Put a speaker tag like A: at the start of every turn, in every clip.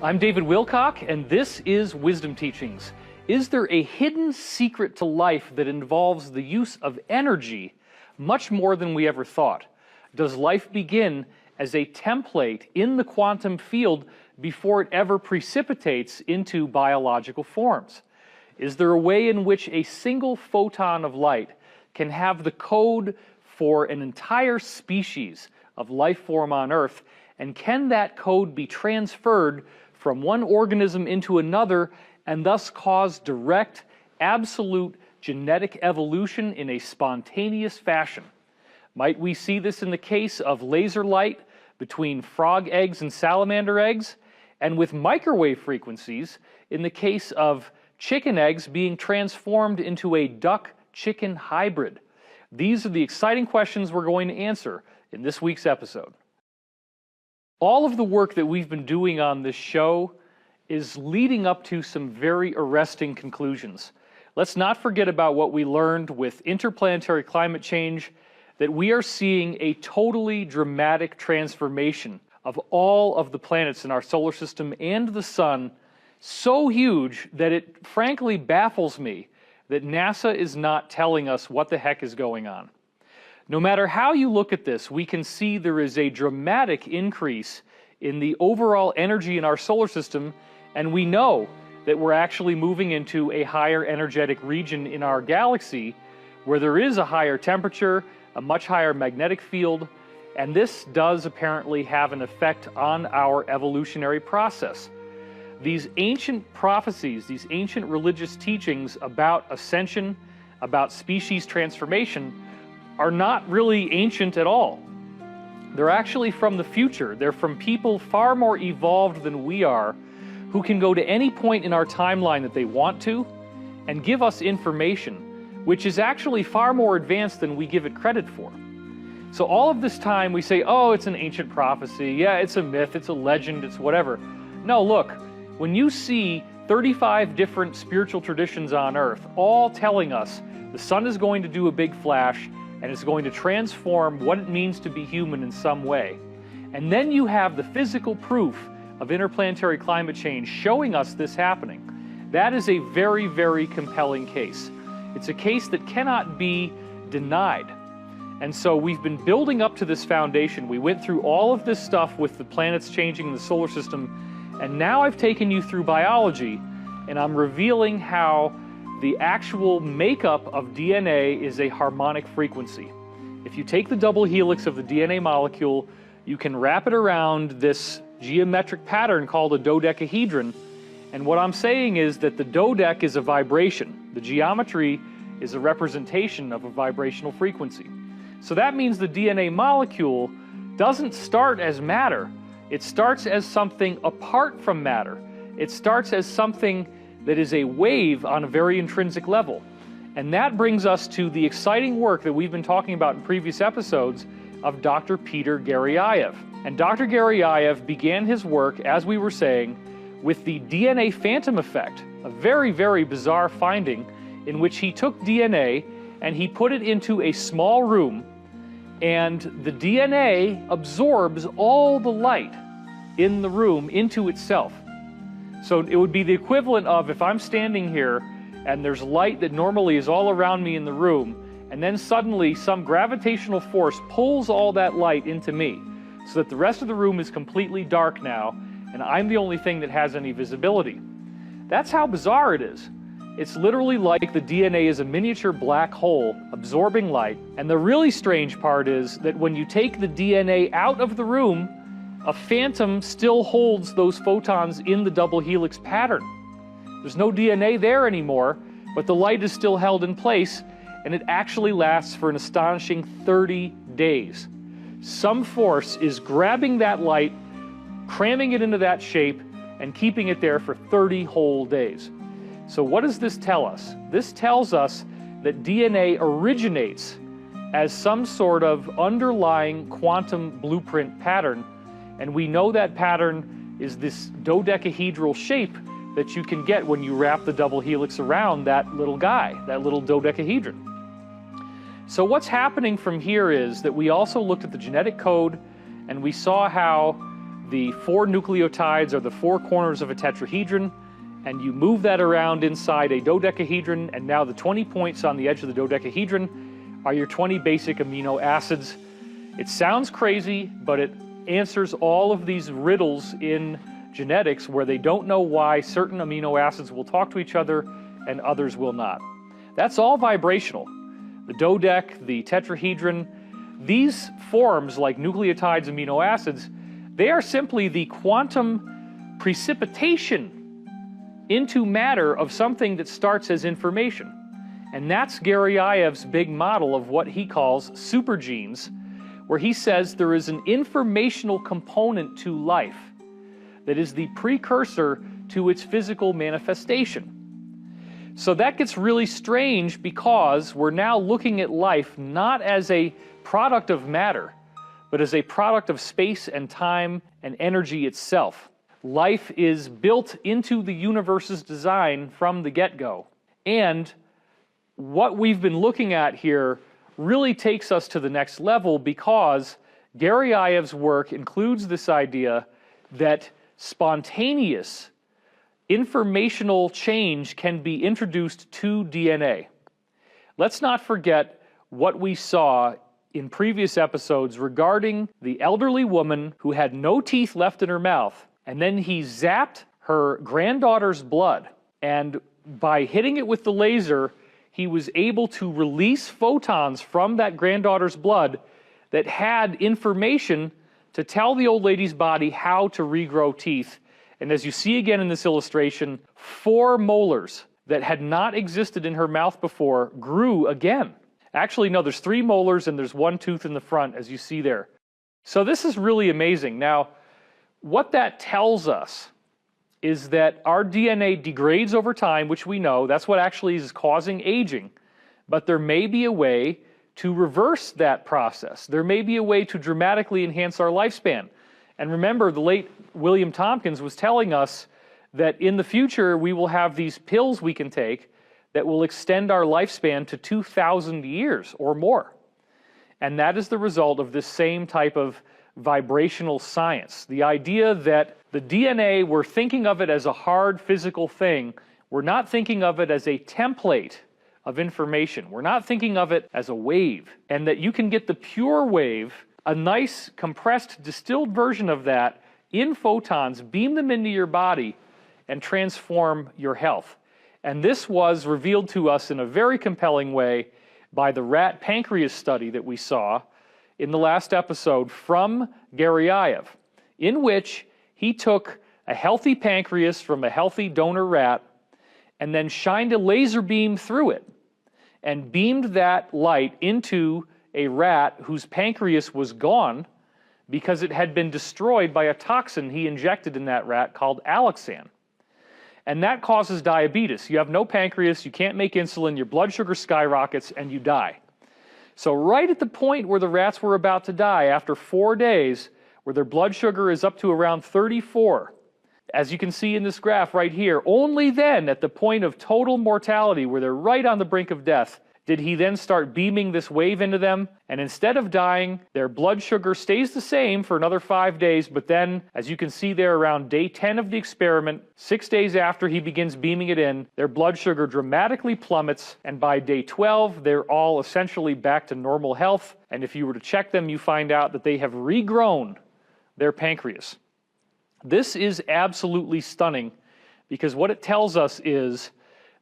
A: I'm David Wilcock, and this is Wisdom Teachings. Is there a hidden secret to life that involves the use of energy much more than we ever thought? Does life begin as a template in the quantum field before it ever precipitates into biological forms? Is there a way in which a single photon of light can have the code for an entire species of life form on Earth, and can that code be transferred from one organism into another and thus cause direct, absolute genetic evolution in a spontaneous fashion? Might we see this in the case of laser light between frog eggs and salamander eggs, and with microwave frequencies in the case of chicken eggs being transformed into a duck-chicken hybrid? These are the exciting questions we're going to answer in this week's episode. All of the work that we've been doing on this show is leading up to some very arresting conclusions. Let's not forget about what we learned with interplanetary climate change, that we are seeing a totally dramatic transformation of all of the planets in our solar system and the sun, so huge that it frankly baffles me that NASA is not telling us what the heck is going on. No matter how you look at this, we can see there is a dramatic increase in the overall energy in our solar system, and we know that we're actually moving into a higher energetic region in our galaxy where there is a higher temperature, a much higher magnetic field, and this does apparently have an effect on our evolutionary process. These ancient prophecies, these ancient religious teachings about ascension, about species transformation, are not really ancient at all. They're actually from the future. They're from people far more evolved than we are, who can go to any point in our timeline that they want to and give us information, which is actually far more advanced than we give it credit for. So all of this time we say, oh, it's an ancient prophecy, yeah, it's a myth, it's a legend, it's whatever. No, look, when you see 35 different spiritual traditions on Earth all telling us the sun is going to do a big flash and it's going to transform what it means to be human in some way, and then you have the physical proof of interplanetary climate change showing us this happening, that is a very, very compelling case. It's a case that cannot be denied. And so we've been building up to this foundation. We went through all of this stuff with the planets changing in the solar system, and now I've taken you through biology, and I'm revealing how the actual makeup of DNA is a harmonic frequency. If you take the double helix of the DNA molecule, you can wrap it around this geometric pattern called a dodecahedron, and what I'm saying is that the dodec is a vibration. The geometry is a representation of a vibrational frequency. So that means the DNA molecule doesn't start as matter. It starts as something apart from matter. It starts as something that is a wave on a very intrinsic level. And that brings us to the exciting work that we've been talking about in previous episodes of Dr. Peter Garyaev. And Dr. Garyaev began his work, as we were saying, with the DNA phantom effect, a very, very bizarre finding in which he took DNA and he put it into a small room, and the DNA absorbs all the light in the room into itself. So it would be the equivalent of if I'm standing here and there's light that normally is all around me in the room, and then suddenly some gravitational force pulls all that light into me, so that the rest of the room is completely dark now, and I'm the only thing that has any visibility. That's how bizarre it is. It's literally like the DNA is a miniature black hole absorbing light, and the really strange part is that when you take the DNA out of the room, a phantom still holds those photons in the double helix pattern. There's no DNA there anymore, but the light is still held in place, and it actually lasts for an astonishing 30 days. Some force is grabbing that light, cramming it into that shape, and keeping it there for 30 whole days. So what does this tell us? This tells us that DNA originates as some sort of underlying quantum blueprint pattern, and we know that pattern is this dodecahedral shape that you can get when you wrap the double helix around that little guy, that little dodecahedron. So what's happening from here is that we also looked at the genetic code, and we saw how the 4 nucleotides are the 4 corners of a tetrahedron, and you move that around inside a dodecahedron, and now the 20 points on the edge of the dodecahedron are your 20 basic amino acids. It sounds crazy, but it answers all of these riddles in genetics where they don't know why certain amino acids will talk to each other and others will not. That's all vibrational. The dodec, the tetrahedron, these forms like nucleotides, amino acids, they are simply the quantum precipitation into matter of something that starts as information. And that's Gareyayev's big model of what he calls supergenes, where he says there is an informational component to life that is the precursor to its physical manifestation. So that gets really strange because we're now looking at life not as a product of matter, but as a product of space and time and energy itself. Life is built into the universe's design from the get-go. And what we've been looking at here really takes us to the next level because Gareyayev's work includes this idea that spontaneous informational change can be introduced to DNA. Let's not forget what we saw in previous episodes regarding the elderly woman who had no teeth left in her mouth, and then he zapped her granddaughter's blood, and by hitting it with the laser, he was able to release photons from that granddaughter's blood that had information to tell the old lady's body how to regrow teeth. And as you see again in this illustration, 4 molars that had not existed in her mouth before grew again. Actually, no, there's 3 molars and there's 1 tooth in the front, as you see there. So this is really amazing. Now, what that tells us is that our DNA degrades over time, which we know, that's what actually is causing aging. But there may be a way to reverse that process. There may be a way to dramatically enhance our lifespan. And remember, the late William Tompkins was telling us that in the future we will have these pills we can take that will extend our lifespan to 2,000 years or more. And that is the result of this same type of vibrational science. The idea that the DNA, we're thinking of it as a hard physical thing. We're not thinking of it as a template of information. We're not thinking of it as a wave. And that you can get the pure wave, a nice compressed distilled version of that in photons, beam them into your body and transform your health. And this was revealed to us in a very compelling way by the rat pancreas study that we saw in the last episode from Gareyev, in which he took a healthy pancreas from a healthy donor rat and then shined a laser beam through it and beamed that light into a rat whose pancreas was gone because it had been destroyed by a toxin he injected in that rat called Alloxan. And that causes diabetes. You have no pancreas, you can't make insulin, your blood sugar skyrockets, and you die. So right at the point where the rats were about to die, after 4 days, where their blood sugar is up to around 34, as you can see in this graph right here, only then, at the point of total mortality, where they're right on the brink of death, did he then start beaming this wave into them. And instead of dying, their blood sugar stays the same for another 5 days, but then, as you can see there, around day 10 of the experiment, 6 days after he begins beaming it in, their blood sugar dramatically plummets, and by day 12, they're all essentially back to normal health. And if you were to check them, you find out that they have regrown their pancreas. This is absolutely stunning, because what it tells us is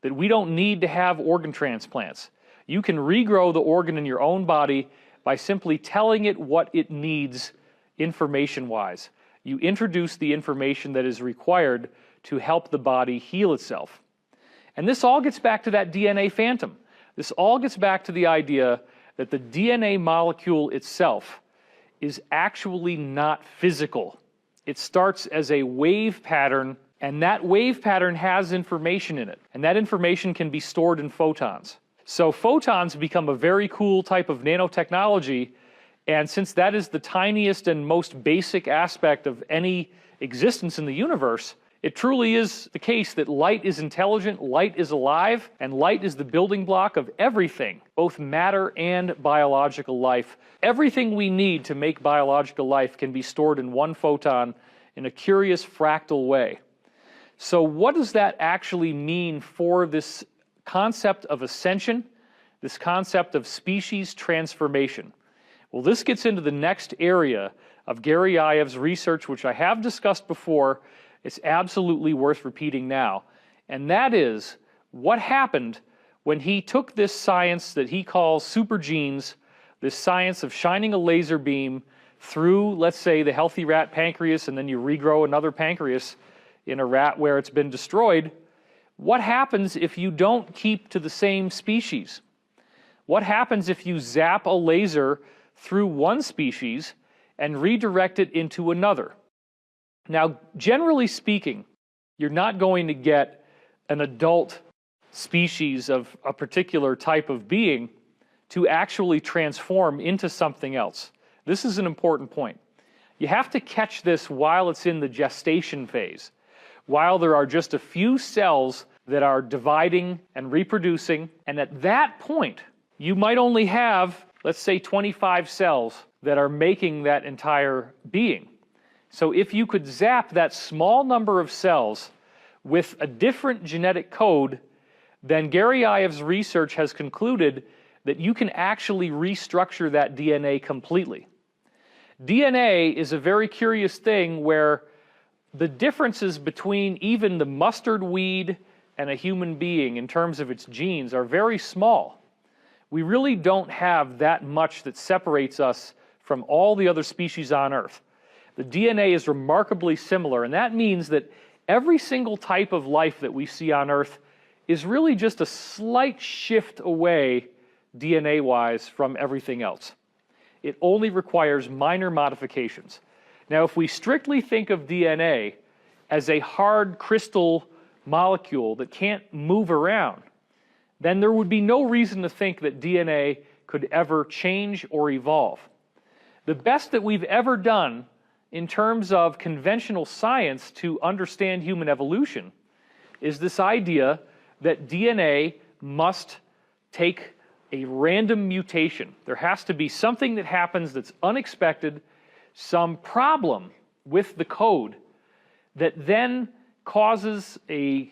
A: that we don't need to have organ transplants. You can regrow the organ in your own body by simply telling it what it needs information-wise. You introduce the information that is required to help the body heal itself. And this all gets back to that DNA phantom. This all gets back to the idea that the DNA molecule itself is actually not physical. It starts as a wave pattern, and that wave pattern has information in it. And that information can be stored in photons. So photons become a very cool type of nanotechnology, and since that is the tiniest and most basic aspect of any existence in the universe, it truly is the case that light is intelligent, light is alive, and light is the building block of everything, both matter and biological life. Everything we need to make biological life can be stored in one photon in a curious fractal way. So what does that actually mean for this concept of ascension, this concept of species transformation? Well, this gets into the next area of Gary Ives' research, which I have discussed before. It's absolutely worth repeating now. And that is what happened when he took this science that he calls supergenes, this science of shining a laser beam through, let's say, the healthy rat pancreas, and then you regrow another pancreas in a rat where it's been destroyed. What happens if you don't keep to the same species? What happens if you zap a laser through one species and redirect it into another? Now, generally speaking, you're not going to get an adult species of a particular type of being to actually transform into something else. This is an important point. You have to catch this while it's in the gestation phase, while there are just a few cells that are dividing and reproducing, and at that point, you might only have, let's say, 25 cells that are making that entire being. So if you could zap that small number of cells with a different genetic code, then Gary Ives' research has concluded that you can actually restructure that DNA completely. DNA is a very curious thing where the differences between even the mustard weed and a human being in terms of its genes are very small. We really don't have that much that separates us from all the other species on Earth. The DNA is remarkably similar, and that means that every single type of life that we see on Earth is really just a slight shift away DNA-wise from everything else. It only requires minor modifications. Now, if we strictly think of DNA as a hard crystal molecule that can't move around, then there would be no reason to think that DNA could ever change or evolve. The best that we've ever done in terms of conventional science to understand human evolution is this idea that DNA must take a random mutation. There has to be something that happens that's unexpected, some problem with the code that then causes a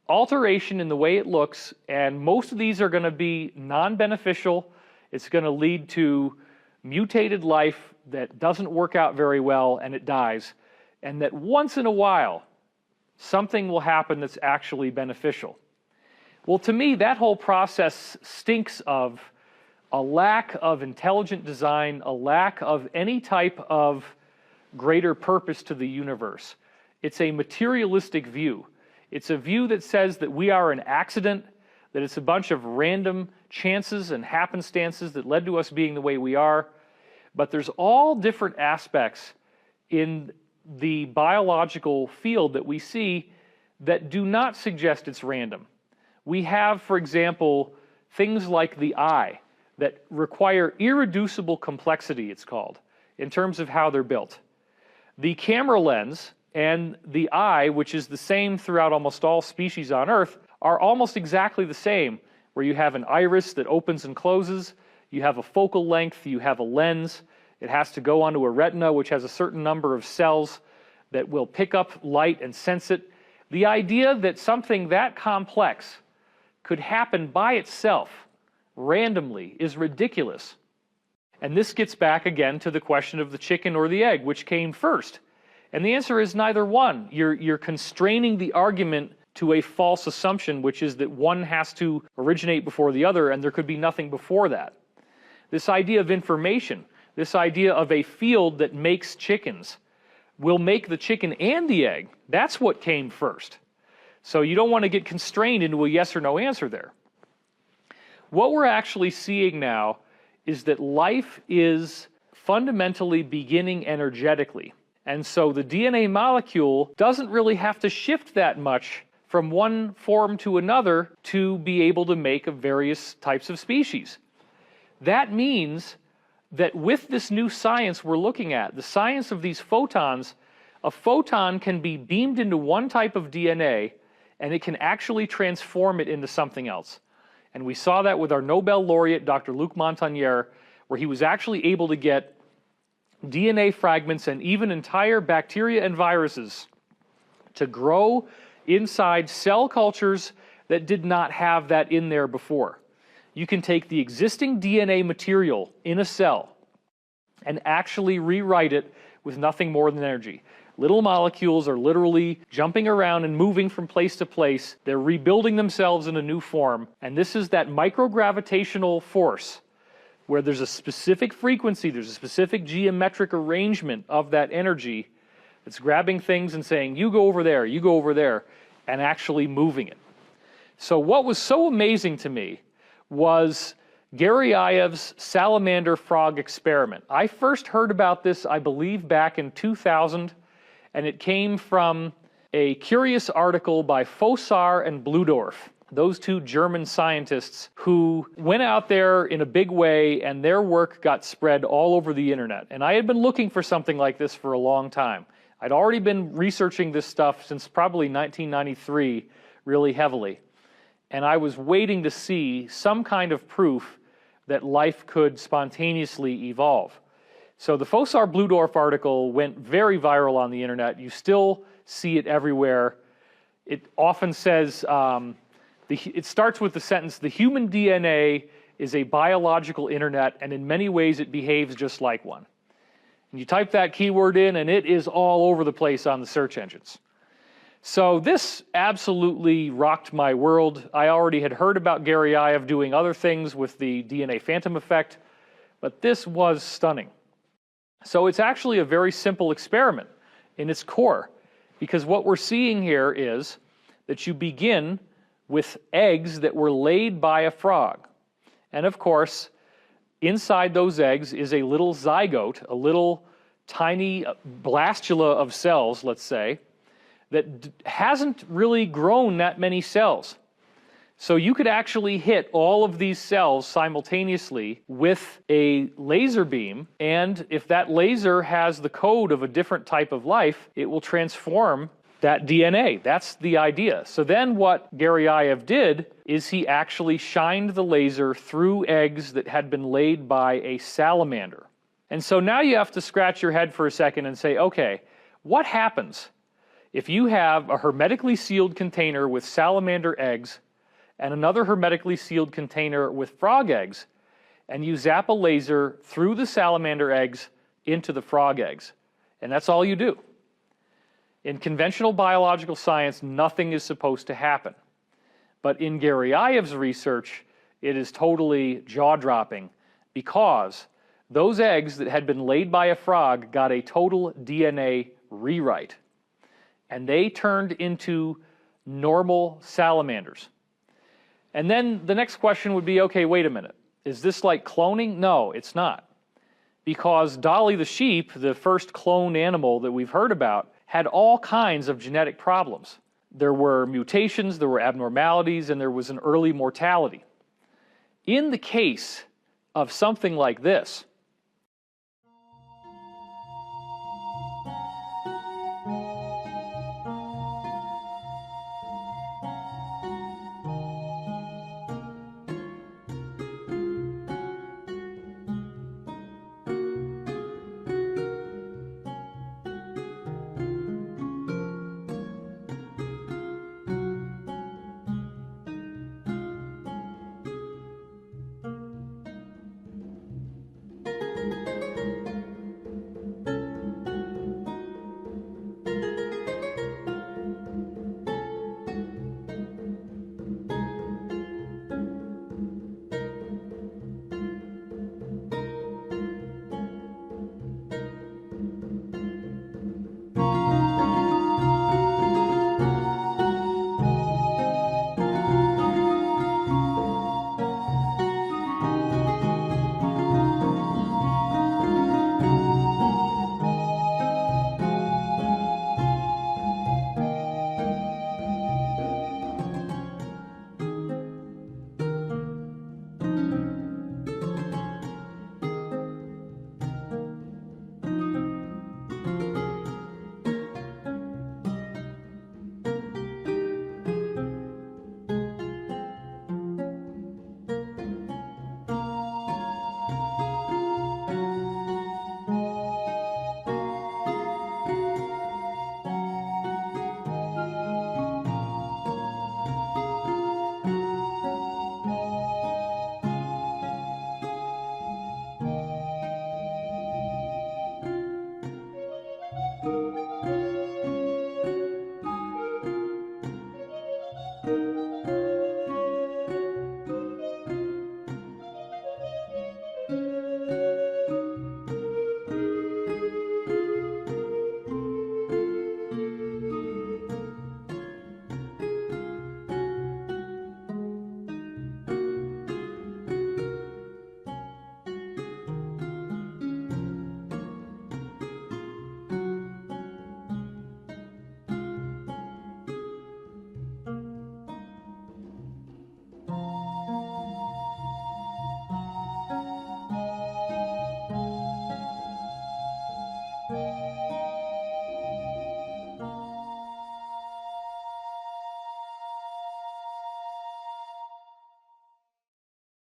A: alteration in the way it looks, and most of these are going to be non-beneficial. It's going to lead to mutated life that doesn't work out very well and it dies, and that once in a while something will happen that's actually beneficial. Well, to me, that whole process stinks of a lack of intelligent design, a lack of any type of greater purpose to the universe. It's a materialistic view. It's a view that says that we are an accident, that it's a bunch of random chances and happenstances that led to us being the way we are. But there's all different aspects in the biological field that we see that do not suggest it's random. We have, for example, things like the eye that require irreducible complexity, it's called, in terms of how they're built. The camera lens and the eye, which is the same throughout almost all species on Earth, are almost exactly the same, where you have an iris that opens and closes, you have a focal length, you have a lens, it has to go onto a retina, which has a certain number of cells that will pick up light and sense it. The idea that something that complex could happen by itself, randomly, is ridiculous. And this gets back again to the question of the chicken or the egg, which came first. And the answer is neither one. You're constraining the argument to a false assumption, which is that one has to originate before the other, and there could be nothing before that. This idea of information, this idea of a field that makes chickens, will make the chicken and the egg. That's what came first. So you don't want to get constrained into a yes or no answer there. What we're actually seeing now is that life is fundamentally beginning energetically. And so the DNA molecule doesn't really have to shift that much from one form to another to be able to make various types of species. That means that with this new science we're looking at, the science of these photons, a photon can be beamed into one type of DNA and it can actually transform it into something else. And we saw that with our Nobel laureate, Dr. Luc Montagnier, where he was actually able to get DNA fragments and even entire bacteria and viruses to grow inside cell cultures that did not have that in there before. You can take the existing DNA material in a cell and actually rewrite it with nothing more than energy. Little molecules are literally jumping around and moving from place to place. They're rebuilding themselves in a new form. And this is that microgravitational force where there's a specific frequency, there's a specific geometric arrangement of that energy that's grabbing things and saying, you go over there, and actually moving it. So what was so amazing to me was Garyaev's salamander frog experiment. I first heard about this, I believe, back in 2000, and it came from a curious article by Fossar and Bludorf, those two German scientists who went out there in a big way, and their work got spread all over the internet. And I had been looking for something like this for a long time. I'd already been researching this stuff since probably 1993 really heavily. And I was waiting to see some kind of proof that life could spontaneously evolve. So the Fossar-Bludorf article went very viral on the internet. You still see it everywhere. It often says, it starts with the sentence, the human DNA is a biological internet, and in many ways it behaves just like one. And you type that keyword in, and it is all over the place on the search engines. So this absolutely rocked my world. I already had heard about Garyaev doing other things with the DNA phantom effect, but this was stunning. So it's actually a very simple experiment in its core, because what we're seeing here is that you begin with eggs that were laid by a frog. And of course, inside those eggs is a little zygote, a little tiny blastula of cells, let's say, that hasn't really grown that many cells. So you could actually hit all of these cells simultaneously with a laser beam, and if that laser has the code of a different type of life, it will transform that DNA. That's the idea. So then what Garyaev did is he actually shined the laser through eggs that had been laid by a salamander. And so now you have to scratch your head for a second and say, okay, what happens if you have a hermetically sealed container with salamander eggs and another hermetically sealed container with frog eggs, and you zap a laser through the salamander eggs into the frog eggs? And that's all you do. In conventional biological science, nothing is supposed to happen. But in Garyaev's research, it is totally jaw-dropping, because those eggs that had been laid by a frog got a total DNA rewrite. And they turned into normal salamanders. And then the next question would be, okay, wait a minute. Is this like cloning? No, it's not. Because Dolly the sheep, the first cloned animal that we've heard about, had all kinds of genetic problems. There were mutations, there were abnormalities, and there was an early mortality. In the case of something like this,